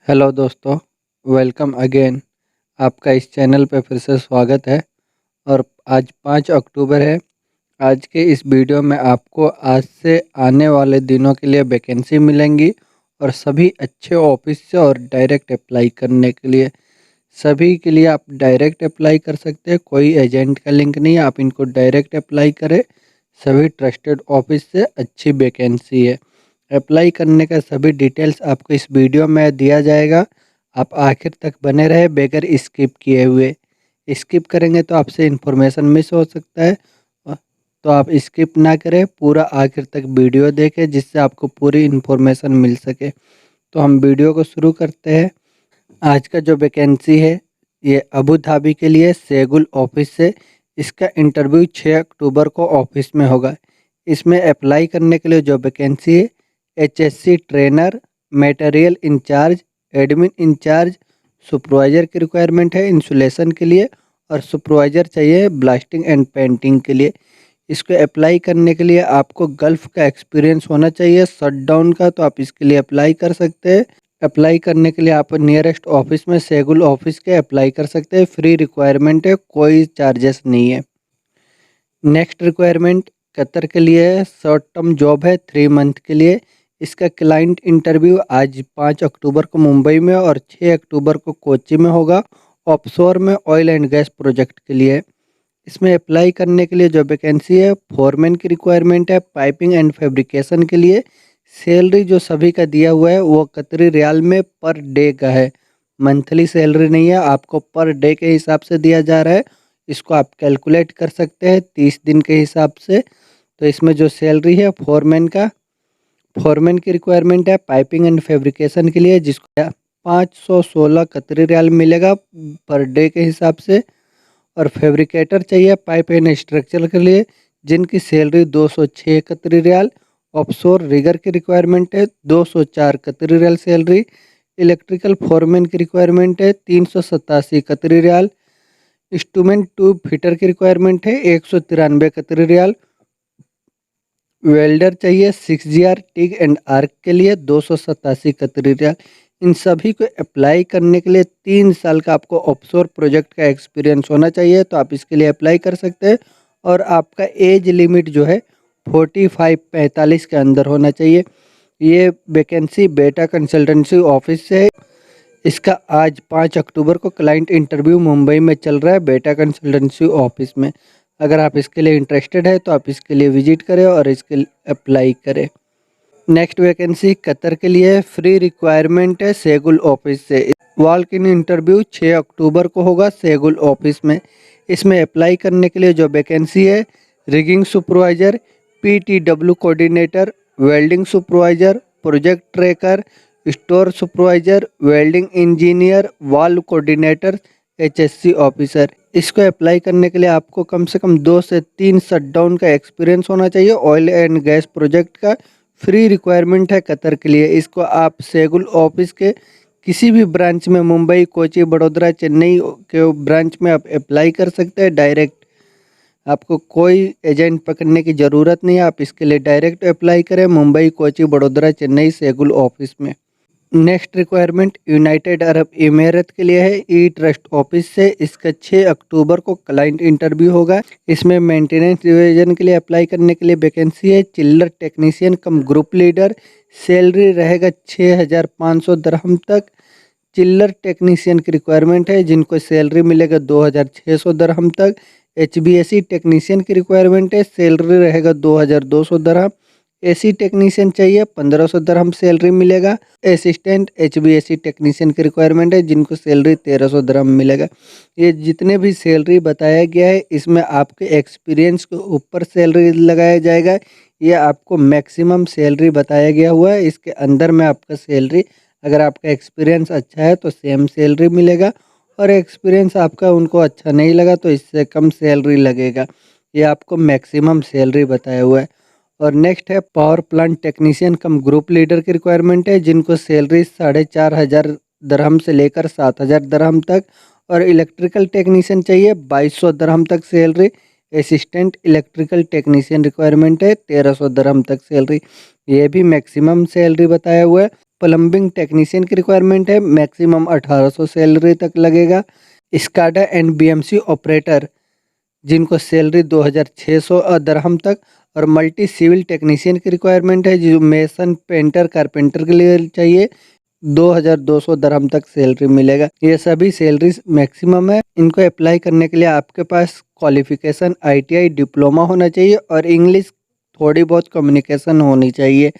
Hello दोस्तों, welcome again. आपका इस चैनल पे फिर से स्वागत है। और आज 5 अक्टूबर है। आज के इस वीडियो में आपको आज से आने वाले दिनों के लिए वैकेंसी मिलेंगी और सभी अच्छे ऑफिस से और डायरेक्ट अप्लाई करने के लिए सभी के लिए आप डायरेक्ट अप्लाई कर सकते हैं। कोई एजेंट का लिंक नहीं है, आप इनको डायरेक्ट अप्लाई करें। सभी ट्रस्टेड ऑफिस से अच्छी वैकेंसी है। अप्लाई करने का सभी डिटेल्स आपको इस वीडियो में दिया जाएगा। आप आखिर तक बने रहे बगैर स्किप किए हुए। स्किप करेंगे तो आपसे इन्फॉर्मेशन मिस हो सकता है। तो आप स्किप ना करें, पूरा आखिर तक वीडियो देखें जिससे आपको पूरी इन्फॉर्मेशन मिल सके। तो हम वीडियो को शुरू करते हैं। आज का जो वैकेंसी है ये अबू धाबी के लिए सेगुल ऑफिस से। इसका इंटरव्यू 6 अक्टूबर को ऑफिस में होगा। इसमें अप्लाई करने के लिए जो वैकेंसी है HSC trainer, material incharge, admin incharge, supervisor की रिक्वायरमेंट है इंसुलेशन के लिए, और सुपरवाइज़र चाहिए ब्लास्टिंग एंड पेंटिंग के लिए। इसको अप्लाई करने के लिए आपको गल्फ़ का एक्सपीरियंस होना चाहिए, शटडाउन का, तो आप इसके लिए अप्लाई कर सकते हैं। अप्लाई करने के लिए आप नियरेस्ट ऑफिस में सेगुल ऑफिस के अप्लाई कर सकते हैं। फ्री रिक्वायरमेंट है, कोई चार्जेस नहीं है। नेक्स्ट रिक्वायरमेंट कतर के लिए है, शॉर्ट टर्म जॉब है 3 मंथ के लिए। इसका क्लाइंट इंटरव्यू आज 5 अक्टूबर को मुंबई में और 6 अक्टूबर को कोच्चि में होगा। ऑफशोर में ऑयल एंड गैस प्रोजेक्ट के लिए। इसमें अप्लाई करने के लिए जो वैकेंसी है फोरमैन की रिक्वायरमेंट है पाइपिंग एंड फैब्रिकेशन के लिए। सैलरी जो सभी का दिया हुआ है वो कतरी रियाल में पर डे का है। मंथली सैलरी नहीं है, आपको पर डे के हिसाब से दिया जा रहा है। इसको आप कैलकुलेट कर सकते हैं 30 दिन के हिसाब से। तो इसमें जो सैलरी है फोरमैन की रिक्वायरमेंट है पाइपिंग एंड फैब्रिकेशन के लिए, जिसको 516 कतरी रियाल मिलेगा पर डे के हिसाब से। और फैब्रिकेटर चाहिए पाइप एंड स्ट्रक्चर के लिए, जिनकी सैलरी 206 कतरी रियाल। ऑफशोर रिगर की रिक्वायरमेंट है 204 कतरी रियाल सैलरी। इलेक्ट्रिकल फोरमैन की रिक्वायरमेंट है 387 कतरी रियाल। इंस्ट्रूमेंट ट्यूब फिटर की रिक्वायरमेंट है 193 कतरी रियाल। वेल्डर चाहिए 6GR टिग एंड आर्क के लिए 287 कतरी रियाल। इन सभी को अप्लाई करने के लिए 3 साल का आपको ऑफशोर प्रोजेक्ट का एक्सपीरियंस होना चाहिए, तो आप इसके लिए अप्लाई कर सकते हैं। और आपका एज लिमिट जो है 45 के अंदर होना चाहिए। ये वैकेंसी बेटा कंसल्टेंसी ऑफिस से है। इसका आज 5 अक्टूबर को क्लाइंट इंटरव्यू मुंबई में चल रहा है बेटा कंसल्टेंसी ऑफिस में। अगर आप इसके लिए इंटरेस्टेड है तो आप इसके लिए विजिट करें और इसके लिए अप्लाई करें। नेक्स्ट वैकेंसी कतर के लिए फ्री रिक्वायरमेंट है सेगुल ऑफिस से। वॉक इन इंटरव्यू 6 अक्टूबर को होगा सेगुल ऑफिस में। इसमें अप्लाई करने के लिए जो वैकेंसी है rigging supervisor, PTW coordinator, welding supervisor, project tracker, store supervisor, welding engineer, valve coordinator, HSC officer. इसको अप्लाई करने के लिए आपको कम से कम 2 से 3 शटडाउन का एक्सपीरियंस होना चाहिए ऑयल एंड गैस प्रोजेक्ट का। फ्री रिक्वायरमेंट है कतर के लिए। इसको आप सेगुल ऑफिस के किसी भी ब्रांच में मुंबई, कोची, बड़ोदरा, चेन्नई के ब्रांच में आप अप्लाई कर सकते हैं डायरेक्ट। आपको कोई एजेंट पकड़ने की ज़रूरत नहीं है, आप इसके लिए डायरेक्ट अप्लाई करें मुंबई, कोची, बड़ोदरा, चेन्नई सेगुल ऑफिस में। नेक्स्ट रिक्वायरमेंट यूनाइटेड अरब इमारात के लिए है ई ट्रस्ट ऑफिस से। इसका 6 अक्टूबर को क्लाइंट इंटरव्यू होगा। इसमें मेंटेनेंस डिवीजन के लिए अप्लाई करने के लिए वैकेंसी है चिल्लर टेक्नीशियन कम ग्रुप लीडर। सैलरी रहेगा 6500 दरहम तक। चिल्लर टेक्नीशियन की रिक्वायरमेंट है जिनको सैलरी मिलेगा 2600 दरहम तक। HBAC टेक्नीशियन की रिक्वायरमेंट है, सैलरी रहेगा 2200 दरहम। AC टेक्नीशियन चाहिए 1500 दरहम सैलरी मिलेगा। असिस्टेंट HBAC टेक्नीशियन की रिक्वायरमेंट है जिनको सैलरी 1300 दरहम मिलेगा। ये जितने भी सैलरी बताया गया है इसमें आपके एक्सपीरियंस के ऊपर सैलरी लगाया जाएगा। ये आपको मैक्सिमम सैलरी बताया गया हुआ है, इसके अंदर में आपका सैलरी, अगर आपका एक्सपीरियंस अच्छा है तो सेम सैलरी मिलेगा, और एक्सपीरियंस आपका उनको अच्छा नहीं लगा तो इससे कम सैलरी लगेगा। ये आपको मैक्सिमम सैलरी बताया हुआ है। और नेक्स्ट है पावर प्लांट टेक्नीशियन कम ग्रुप लीडर की रिक्वायरमेंट है जिनको सैलरी 4500 दरहम से लेकर 7000 दरहम तक। और इलेक्ट्रिकल टेक्नीशियन चाहिए 2200 दरहम तक salary. Assistant electrical technician requirement है 1300 दरहम तक सैलरी। ये भी मैक्सिमम सैलरी बताया हुआ है। प्लम्बिंग टेक्नीशियन की रिक्वायरमेंट है, मैक्सिमम 1800 सैलरी तक लगेगा। स्काडा एंड बीएमसी ऑपरेटर जिनको सैलरी 2600 दरहम तक, और मल्टी सिविल टेक्नीशियन की रिक्वायरमेंट है जो मेसन पेंटर कारपेंटर के लिए चाहिए, 2200 दरहम तक सैलरी मिलेगा। ये सभी सैलरीज मैक्सिमम है। इनको अप्लाई करने के लिए आपके पास क्वालिफिकेशन आईटीआई डिप्लोमा होना चाहिए और इंग्लिश थोड़ी बहुत कम्युनिकेशन होनी चाहिए,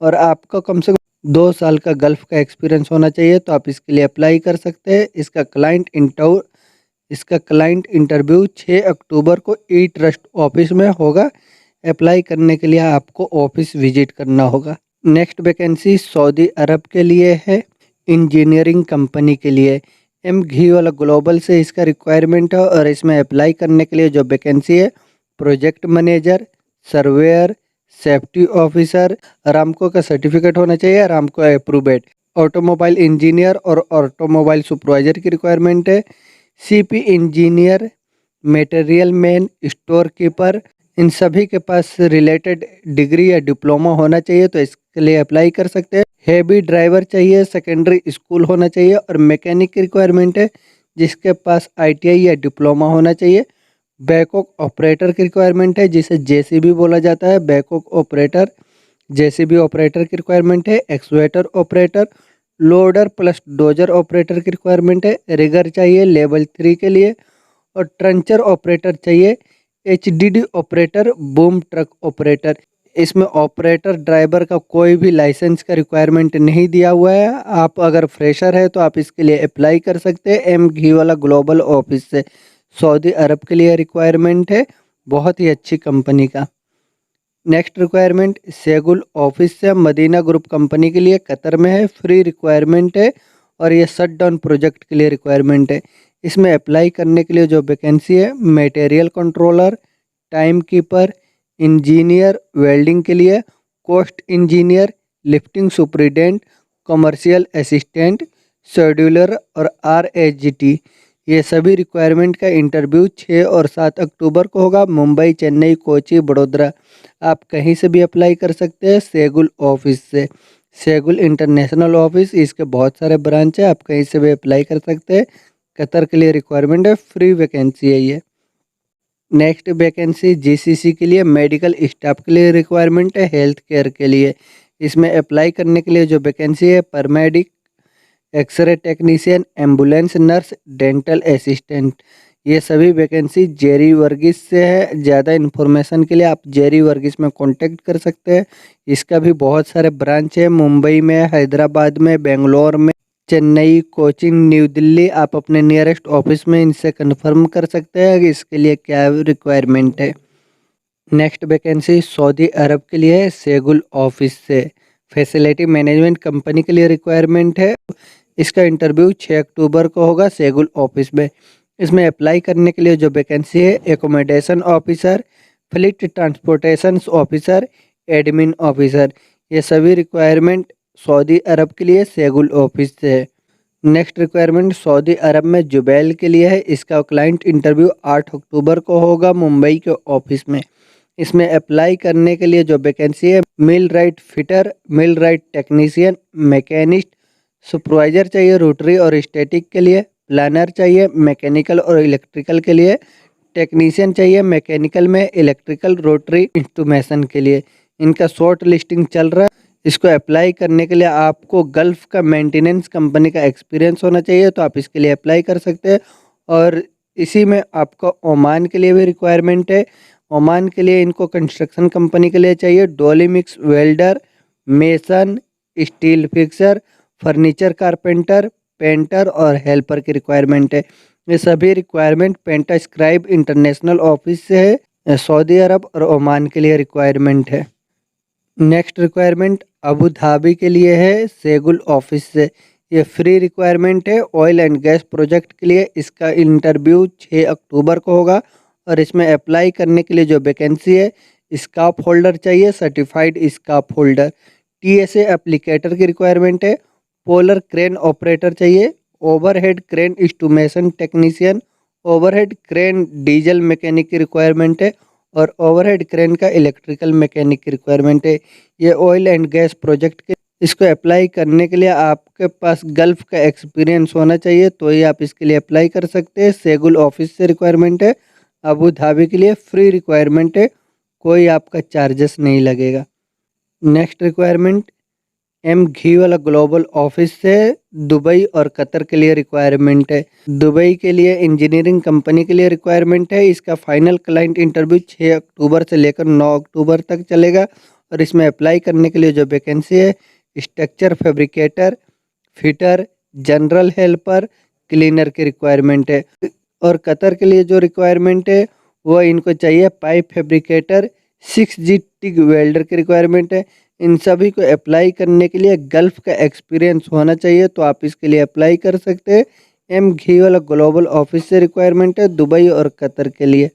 और आपको कम से कम 2 साल का गल्फ का एक्सपीरियंस होना चाहिए, तो आप इसके लिए अप्लाई कर सकते हैं। इसका क्लाइंट इंटरव्यू 6 अक्टूबर को ई ट्रस्ट ऑफिस में होगा। अप्लाई करने के लिए आपको ऑफिस विजिट करना होगा। नेक्स्ट वैकेंसी सऊदी अरब के लिए है, इंजीनियरिंग कंपनी के लिए। एम घी वाला ग्लोबल से इसका रिक्वायरमेंट है, और इसमें अप्लाई करने के लिए जो वैकेंसी है project manager, surveyor, safety officer, Aramco का सर्टिफिकेट होना चाहिए, अरामको अप्रूव्ड, ऑटोमोबाइल इंजीनियर और ऑटोमोबाइल सुपरवाइजर की रिक्वायरमेंट है, CP engineer, material man, store keeper, इन सभी के पास रिलेटेड डिग्री या डिप्लोमा होना चाहिए, तो इसके लिए अप्लाई कर सकते हैं। हेवी ड्राइवर चाहिए, सेकेंडरी स्कूल होना चाहिए, और मैकेनिक की रिक्वायरमेंट है जिसके पास आईटीआई या डिप्लोमा होना चाहिए। बैकऑक ऑपरेटर की रिक्वायरमेंट है जिसे जेसीबी बोला जाता है, बैकऑक ऑपरेटर, जेसीबी ऑपरेटर की रिक्वायरमेंट है। Excavator operator, loader plus dozer operator की रिक्वायरमेंट है। रिगर चाहिए लेवल 3 के लिए, और ट्रंचर ऑपरेटर चाहिए। HDD operator, boom truck operator. इसमें ऑपरेटर ड्राइवर का कोई भी लाइसेंस का रिक्वायरमेंट नहीं दिया हुआ है। आप अगर फ्रेशर है तो आप इसके लिए अप्लाई कर सकते हैं। एम घी वाला ग्लोबल ऑफिस से सऊदी अरब के लिए रिक्वायरमेंट है, बहुत ही अच्छी कंपनी का। नेक्स्ट रिक्वायरमेंट सेगुल ऑफिस से मदीना ग्रुप कंपनी के लिए, कतर में है, फ्री रिक्वायरमेंट है, और ये शट डाउन प्रोजेक्ट के लिए रिक्वायरमेंट है। इसमें अप्लाई करने के लिए जो वैकेंसी है material controller, time keeper, engineer welding के लिए, cost engineer, lifting superintendent, commercial assistant, scheduler और आरएचजीटी, ये सभी रिक्वायरमेंट का इंटरव्यू 6 और 7 अक्टूबर को होगा। मुंबई, चेन्नई, कोची, बड़ोदरा, आप कहीं से भी अप्लाई कर सकते हैं सेगुल ऑफिस से। सेगुल इंटरनेशनल ऑफिस, इसके बहुत सारे ब्रांच है, आप कहीं से भी अप्लाई कर सकते हैं। कतर के लिए रिक्वायरमेंट है, फ्री वैकेंसी है ये। नेक्स्ट वैकेंसी जीसीसी के लिए मेडिकल स्टाफ के लिए रिक्वायरमेंट है, हेल्थ केयर के लिए। इसमें अप्लाई करने के लिए जो वैकेंसी है paramedic, x ray technician, ambulance nurse, dental assistant, ये सभी वैकेंसी जेरी वर्गीस से है। ज़्यादा इन्फॉर्मेशन के लिए आप जेरी वर्गीस में कांटेक्ट कर सकते हैं। इसका भी बहुत सारे ब्रांच है, मुंबई में, हैदराबाद में, बेंगलोर में, चेन्नई, कोचिंग, न्यू दिल्ली। आप अपने नियरेस्ट ऑफिस में इनसे कंफर्म कर सकते हैं कि इसके लिए क्या रिक्वायरमेंट है। नेक्स्ट वैकेंसी सऊदी अरब के लिए है, सेगुल ऑफिस से फैसिलिटी मैनेजमेंट कंपनी के लिए रिक्वायरमेंट है। इसका इंटरव्यू 6 अक्टूबर को होगा सेगुल ऑफिस में। इसमें अप्लाई करने के लिए जो वैकेंसी है accommodation officer, fleet transportation officer, admin officer, ये सभी रिक्वायरमेंट सऊदी अरब के लिए सेगुल ऑफिस से है। नेक्स्ट रिक्वायरमेंट सऊदी अरब में जुबैल के लिए है। इसका क्लाइंट इंटरव्यू 8 अक्टूबर को होगा मुंबई के ऑफिस में। इसमें अप्लाई करने के लिए जो वैकेंसी है मिल राइट फिटर, मिल राइट टेक्नीशियन, मैकेनिस्ट, सुपरवाइजर चाहिए रोटरी और स्टैटिक के लिए, प्लानर चाहिए मैकेनिकल और इलेक्ट्रिकल के लिए, टेक्नीशियन चाहिए मैकेनिकल में, इलेक्ट्रिकल, रोटरी, इंस्ट्रूमेशन के लिए। इनका शॉर्ट लिस्टिंग चल रहा है। इसको अप्लाई करने के लिए आपको गल्फ का मेंटेनेंस कंपनी का एक्सपीरियंस होना चाहिए, तो आप इसके लिए अप्लाई कर सकते हैं। और इसी में आपको ओमान के लिए भी रिक्वायरमेंट है। ओमान के लिए इनको कंस्ट्रक्शन कंपनी के लिए चाहिए, डोली mix welder, mason, steel fixer, furniture carpenter, painter और हेल्पर की रिक्वायरमेंट है। ये सभी रिक्वायरमेंट पेंटा स्क्राइब इंटरनेशनल ऑफिस से है, सऊदी अरब और ओमान के लिए रिक्वायरमेंट है। नेक्स्ट रिक्वायरमेंट अबू धाबी के लिए है, सेगुल ऑफिस से। ये फ्री रिक्वायरमेंट है ऑयल एंड गैस प्रोजेक्ट के लिए। इसका इंटरव्यू 6 अक्टूबर को होगा, और इसमें अप्लाई करने के लिए जो वैकेंसी है स्काफ होल्डर चाहिए, certified scarf holder, TSA applicator की रिक्वायरमेंट है, पोलर क्रेन ऑपरेटर चाहिए, overhead crane instrumentation technician, overhead crane diesel mechanic की रिक्वायरमेंट है, और ओवरहेड क्रेन का इलेक्ट्रिकल मैकेनिक की रिक्वायरमेंट है। ये ऑयल एंड गैस प्रोजेक्ट के इसको अप्लाई करने के लिए आपके पास गल्फ़ का एक्सपीरियंस होना चाहिए, तो ही आप इसके लिए अप्लाई कर सकते हैं। शेगुल ऑफिस से रिक्वायरमेंट है। अबू धाबी के लिए फ्री रिक्वायरमेंट है, कोई आपका चार्जेस नहीं लगेगा। नेक्स्ट रिक्वायरमेंट एम घी वाला ग्लोबल ऑफिस से दुबई और कतर के लिए रिक्वायरमेंट है। दुबई के लिए इंजीनियरिंग कंपनी के लिए रिक्वायरमेंट है। इसका फाइनल क्लाइंट इंटरव्यू 6 अक्टूबर से लेकर 9 अक्टूबर तक चलेगा। और इसमें अप्लाई करने के लिए जो वैकेंसी है, structure fabricator, fitter, general helper, cleaner की रिक्वायरमेंट है। और कतर के लिए जो रिक्वायरमेंट है वो इनको चाहिए pipe fabricator, 6G TIG welder की रिक्वायरमेंट है। इन सभी को अप्लाई करने के लिए गल्फ़ का एक्सपीरियंस होना चाहिए, तो आप इसके लिए अप्लाई कर सकते हैं। एम घी वाला ग्लोबल ऑफिस से रिक्वायरमेंट है दुबई और कतर के लिए।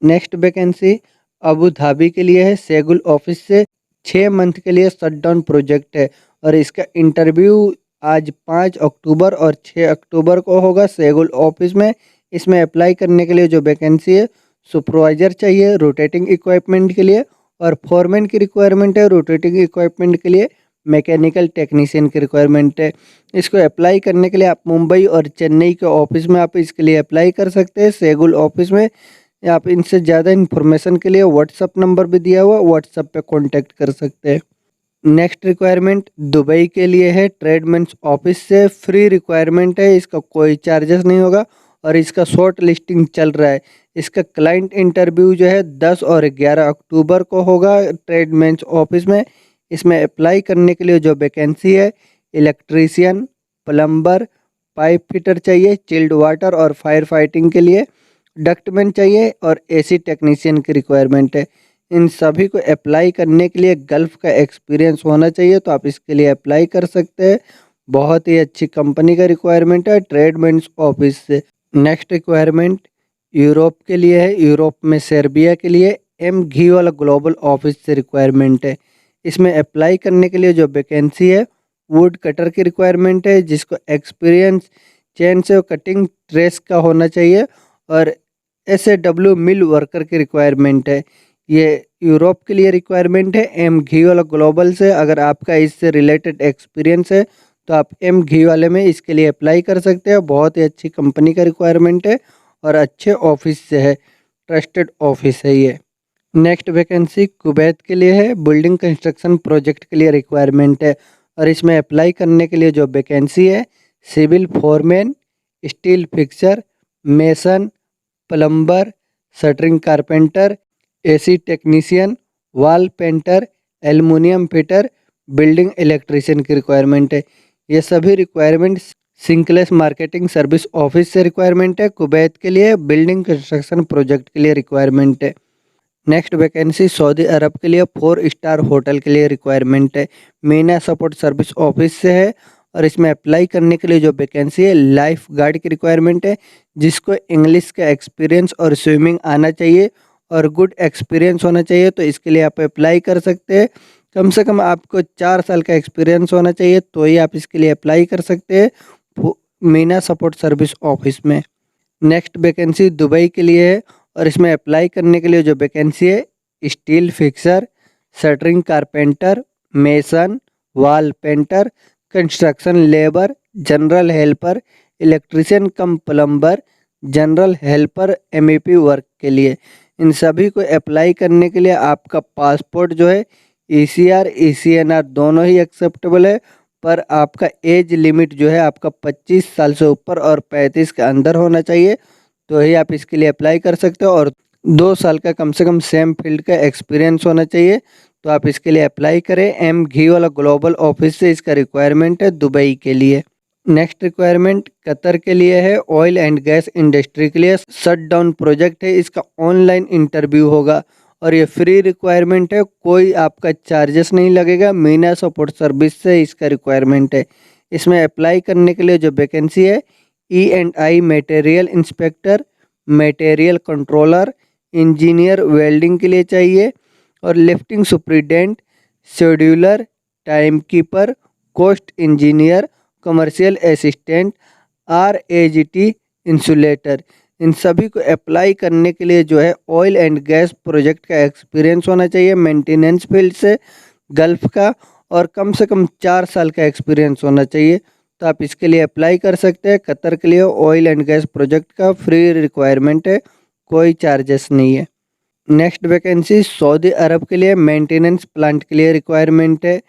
नेक्स्ट वैकेंसी अबू धाबी के लिए है। शेगुल ऑफिस से 6 मंथ के लिए शटडाउन प्रोजेक्ट है और इसका इंटरव्यू आज 5 अक्टूबर और 6 अक्टूबर को होगा शेगुल ऑफिस में। इसमें अप्लाई करने के लिए जो वैकेंसी है, सुपरवाइज़र चाहिए रोटेटिंग इक्विपमेंट के लिए, और फोरमैन की रिक्वायरमेंट है रोटेटिंग इक्विपमेंट के लिए। मैकेनिकल टेक्नीशियन की रिक्वायरमेंट है। इसको अप्लाई करने के लिए आप मुंबई और चेन्नई के ऑफिस में आप इसके लिए अप्लाई कर सकते हैं, शेगुल ऑफिस में। आप इनसे ज़्यादा इन्फॉर्मेशन के लिए व्हाट्सअप नंबर भी दिया हुआ, व्हाट्सअप पे कांटेक्ट कर सकते हैं। नेक्स्ट रिक्वायरमेंट दुबई के लिए है। ट्रेडमेंस ऑफिस से फ्री रिक्वायरमेंट है, इसका कोई चार्जेस नहीं होगा और इसका शॉर्ट लिस्टिंग चल रहा है। इसका क्लाइंट इंटरव्यू जो है 10 और 11 अक्टूबर को होगा ट्रेडमेंस ऑफिस में। इसमें अप्लाई करने के लिए जो वैकेंसी है, इलेक्ट्रीशियन, प्लम्बर, पाइप फिटर चाहिए, चिल्ड वाटर और फायर फाइटिंग के लिए, डक्टमैन चाहिए और एसी टेक्नीशियन की रिक्वायरमेंट है। इन सभी को अप्लाई करने के लिए गल्फ़ का एक्सपीरियंस होना चाहिए, तो आप इसके लिए अप्लाई कर सकते हैं। बहुत ही अच्छी कंपनी का रिक्वायरमेंट है ट्रेडमेंस ऑफिस से। नेक्स्ट रिक्वायरमेंट यूरोप के लिए है। यूरोप में सर्बिया के लिए एम घी वाला ग्लोबल ऑफिस से रिक्वायरमेंट है। इसमें अप्लाई करने के लिए जो वैकेंसी है, वुड कटर की रिक्वायरमेंट है, जिसको एक्सपीरियंस चेन से कटिंग ट्रेस का होना चाहिए, और SAW मिल वर्कर की रिक्वायरमेंट है। ये यूरोप के लिए रिक्वायरमेंट है एम घी वाला ग्लोबल से। अगर आपका इससे रिलेटेड एक्सपीरियंस है तो आप एम घी वाले में इसके लिए अप्लाई कर सकते हैं। बहुत ही अच्छी कंपनी का रिक्वायरमेंट है और अच्छे ऑफिस से है, ट्रस्टेड ऑफिस है ये। नेक्स्ट वैकेंसी कुवैत के लिए है। बिल्डिंग कंस्ट्रक्शन प्रोजेक्ट के लिए रिक्वायरमेंट है और इसमें अप्लाई करने के लिए जो वैकेंसी है, civil foreman, steel fixer, mason, plumber, shuttering carpenter, AC technician, wall painter, aluminium fitter, building electrician की रिक्वायरमेंट है। ये सभी रिक्वायरमेंट सिंकलेस मार्केटिंग सर्विस ऑफिस से रिक्वायरमेंट है। कुवैत के लिए बिल्डिंग कंस्ट्रक्शन प्रोजेक्ट के लिए रिक्वायरमेंट है। नेक्स्ट वैकेंसी सऊदी अरब के लिए 4 स्टार होटल के लिए रिक्वायरमेंट है। मीना सपोर्ट सर्विस ऑफिस से है और इसमें अप्लाई करने के लिए जो वैकेंसी है, लाइफ गार्ड की रिक्वायरमेंट है, जिसको इंग्लिश का एक्सपीरियंस और स्विमिंग आना चाहिए और गुड एक्सपीरियंस होना चाहिए, तो इसके लिए आप अप्लाई कर सकते हैं। कम से कम आपको 4 साल का एक्सपीरियंस होना चाहिए, तो ही आप इसके लिए अप्लाई कर सकते हैं मीना सपोर्ट सर्विस ऑफिस में। नेक्स्ट वैकेंसी दुबई के लिए है और इसमें अप्लाई करने के लिए जो वैकेंसी है, steel fixer, shuttering carpenter, mason, wall painter, construction labour, general helper, electrician cum plumber, general helper MEP work के लिए। इन सभी को अप्लाई करने के लिए आपका पासपोर्ट जो है, ECR ECNR दोनों ही एक्सेप्टेबल है, पर आपका एज लिमिट जो है आपका 25 साल से ऊपर और 35 के अंदर होना चाहिए, तो ही आप इसके लिए अप्लाई कर सकते हो। और 2 साल का कम से कम सेम फील्ड का एक्सपीरियंस होना चाहिए, तो आप इसके लिए अप्लाई करें। एम घी वाला ग्लोबल ऑफिस से इसका रिक्वायरमेंट है दुबई के लिए। नेक्स्ट रिक्वायरमेंट कतर के लिए है। ऑयल एंड गैस इंडस्ट्री के लिए शटडाउन प्रोजेक्ट है। इसका ऑनलाइन इंटरव्यू होगा और ये फ्री रिक्वायरमेंट है, कोई आपका चार्जेस नहीं लगेगा। मीना सपोर्ट सर्विस से इसका रिक्वायरमेंट है। इसमें अप्लाई करने के लिए जो वैकेंसी है, E&I material inspector, material controller, engineer welding के लिए चाहिए, और lifting superintendent, scheduler, time keeper, cost engineer, commercial assistant, RAGT insulator. इन सभी को अप्लाई करने के लिए जो है ऑयल एंड गैस प्रोजेक्ट का एक्सपीरियंस होना चाहिए, मेंटेनेंस फील्ड से, गल्फ का, और कम से कम 4 साल का एक्सपीरियंस होना चाहिए। तो आप इसके लिए अप्लाई कर सकते हैं। कतर के लिए ऑयल एंड गैस प्रोजेक्ट का फ्री रिक्वायरमेंट है, कोई चार्जेस नहीं है। नेक्स्ट वैकेंसी सऊदी अरब के लिए मेंटेनेंस प्लांट के लिए रिक्वायरमेंट है।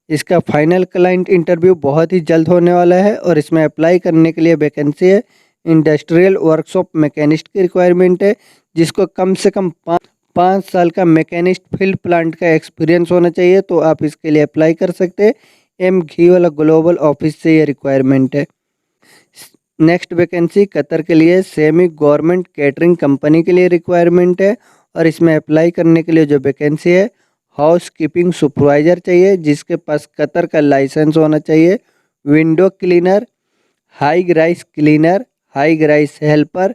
इसका फाइनल क्लाइंट इंटरव्यू बहुत ही जल्द होने वाला है और इसमें अप्लाई करने के लिए वैकेंसी है इंडस्ट्रियल वर्कशॉप मैकेनिस्ट की रिक्वायरमेंट है, जिसको कम से कम 5 साल का मैकेनिस्ट फील्ड प्लांट का एक्सपीरियंस होना चाहिए। तो आप इसके लिए अप्लाई कर सकते हैं। एम घी वाला ग्लोबल ऑफिस से ये रिक्वायरमेंट है। नेक्स्ट वैकेंसी कतर के लिए सेमी गवर्नमेंट कैटरिंग कंपनी के लिए रिक्वायरमेंट है और इसमें अप्लाई करने के लिए जो वैकेंसी है हाउस कीपिंग सुपरवाइजर चाहिए, जिसके पास कतर का लाइसेंस होना चाहिए। Window cleaner, high rice cleaner, high rice helper,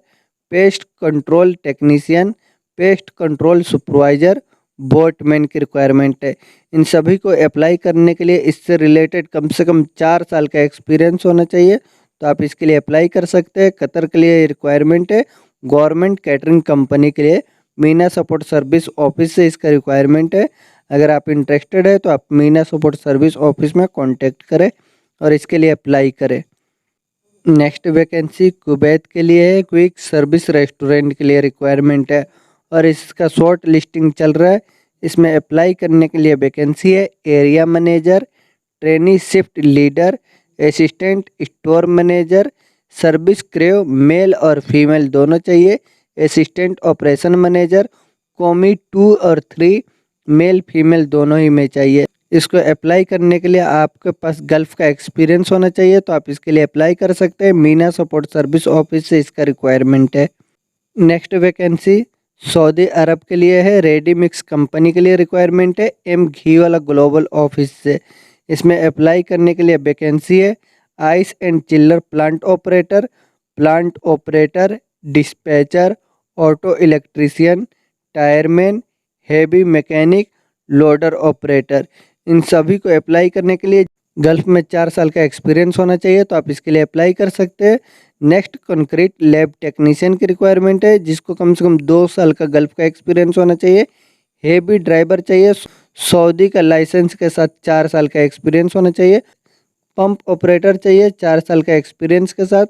pest control technician, pest control supervisor, boatman की रिक्वायरमेंट है। इन सभी को अप्लाई करने के लिए इससे रिलेटेड कम से कम 4 साल का एक्सपीरियंस होना चाहिए। तो आप इसके लिए अप्लाई कर सकते हैं। कतर के लिए रिक्वायरमेंट है गवर्नमेंट कैटरिंग कंपनी के लिए मीना सपोर्ट सर्विस ऑफिस से इसका रिक्वायरमेंट है। अगर आप इंटरेस्टेड है तो आप मीना सपोर्ट सर्विस ऑफिस में कांटेक्ट करें और इसके लिए अप्लाई करें। नेक्स्ट वैकेंसी कुवैत के लिए है क्विक सर्विस रेस्टोरेंट के लिए रिक्वायरमेंट है और इसका शॉर्ट लिस्टिंग चल रहा है। इसमें अप्लाई करने के लिए वैकेंसी है area manager, trainee shift leader, assistant store manager, service crew male और फीमेल दोनों चाहिए, असिस्टेंट ऑपरेशन मैनेजर, कॉमी 2 और 3 मेल फीमेल दोनों ही में चाहिए। इसको अप्लाई करने के लिए आपके पास गल्फ का एक्सपीरियंस होना चाहिए। तो आप इसके लिए अप्लाई कर सकते हैं। मीना सपोर्ट सर्विस ऑफिस से इसका रिक्वायरमेंट है। नेक्स्ट वैकेंसी सऊदी अरब के लिए है रेडी मिक्स कंपनी के लिए रिक्वायरमेंट है एम घी वाला ग्लोबल ऑफिस से। इसमें अप्लाई करने के लिए वैकेंसी है ice and chiller plant operator, dispatcher, auto electrician, tyreman, heavy mechanic, loader operator. इन सभी को अप्लाई करने के लिए गल्फ में 4 साल का एक्सपीरियंस होना चाहिए। तो आप इसके लिए अप्लाई कर सकते हैं। नेक्स्ट कंक्रीट लैब टेक्नीशियन की रिक्वायरमेंट है, जिसको कम से कम 2 साल का गल्फ का एक्सपीरियंस होना चाहिए। हेवी ड्राइवर चाहिए, सऊदी का लाइसेंस के साथ 4 साल का एक्सपीरियंस होना चाहिए। पंप ऑपरेटर चाहिए 4 साल का एक्सपीरियंस के साथ।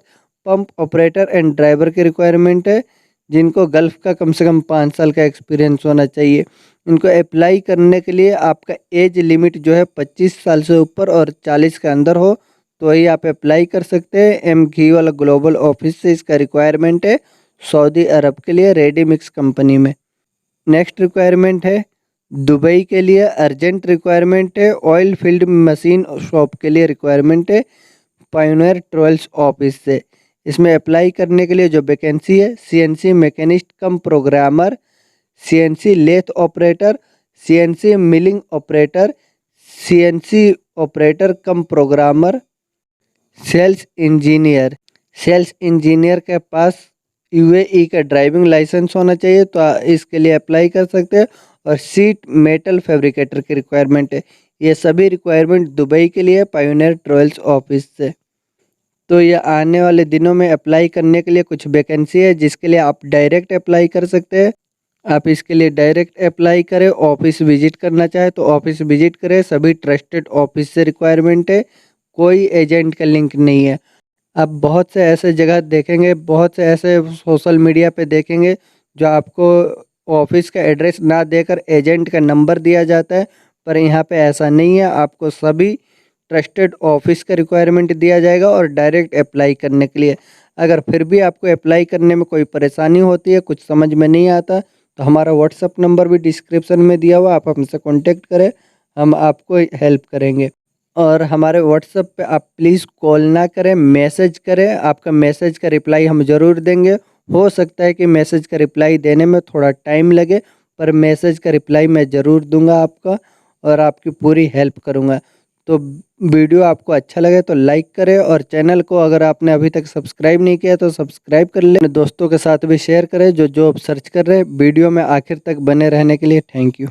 पंप ऑपरेटर एंड ड्राइवर की रिक्वायरमेंट है, जिनको गल्फ का कम से कम 5 साल का एक्सपीरियंस होना चाहिए। इनको अप्लाई करने के लिए आपका एज लिमिट जो है 25 साल से ऊपर और 40 के अंदर हो तो वही आप अप्लाई कर सकते हैं। एम घी वाला ग्लोबल ऑफिस से इसका रिक्वायरमेंट है सऊदी अरब के लिए रेडी मिक्स कंपनी में। नेक्स्ट रिक्वायरमेंट है दुबई के लिए अर्जेंट रिक्वायरमेंट है ऑयल फील्ड मशीन शॉप के लिए रिक्वायरमेंट है पायोनियर ट्रेवल्स ऑफिस से। इसमें अप्लाई करने के लिए जो वैकेंसी है CNC machinist cum programmer, CNC lathe operator, CNC milling operator, CNC operator cum programmer, sales engineer के पास यूएई का ड्राइविंग लाइसेंस होना चाहिए। तो इसके लिए अप्लाई कर सकते हैं। और सीट मेटल फैब्रिकेटर की रिक्वायरमेंट है। ये सभी रिक्वायरमेंट दुबई के लिए पायोनियर ट्रेवल्स ऑफिस से। तो ये आने वाले दिनों में अप्लाई करने के लिए कुछ वैकेंसी है, जिसके लिए आप डायरेक्ट अप्लाई कर सकते हैं। आप इसके लिए डायरेक्ट अप्लाई करें। ऑफिस विजिट करना चाहे तो ऑफिस विजिट करें। सभी ट्रस्टेड ऑफिस से रिक्वायरमेंट है, कोई एजेंट का लिंक नहीं है। आप बहुत से ऐसे जगह देखेंगे, बहुत से ऐसे सोशल मीडिया पे देखेंगे जो आपको ऑफिस का एड्रेस ना देकर एजेंट का नंबर दिया जाता है, पर यहाँ पे ऐसा नहीं है। आपको सभी ट्रस्टेड ऑफिस का रिक्वायरमेंट दिया जाएगा और डायरेक्ट अप्लाई करने के लिए। अगर फिर भी आपको अप्लाई करने में कोई परेशानी होती है, कुछ समझ में नहीं आता, तो हमारा व्हाट्सअप नंबर भी डिस्क्रिप्शन में दिया हुआ, आप हमसे कॉन्टेक्ट करें, हम आपको हेल्प करेंगे। और हमारे व्हाट्सएप पे आप प्लीज़ कॉल ना करें, मैसेज करें। आपका मैसेज का रिप्लाई हम ज़रूर देंगे। हो सकता है कि मैसेज का रिप्लाई देने में थोड़ा टाइम लगे, पर मैसेज का रिप्लाई मैं ज़रूर दूंगा आपका और आपकी पूरी हेल्प करूंगा। तो वीडियो आपको अच्छा लगे तो लाइक करें और चैनल को अगर आपने अभी तक सब्सक्राइब नहीं किया तो सब्सक्राइब कर लें। अपने दोस्तों के साथ भी शेयर करें जो जॉब सर्च कर रहे हैं। वीडियो में आखिर तक बने रहने के लिए थैंक यू।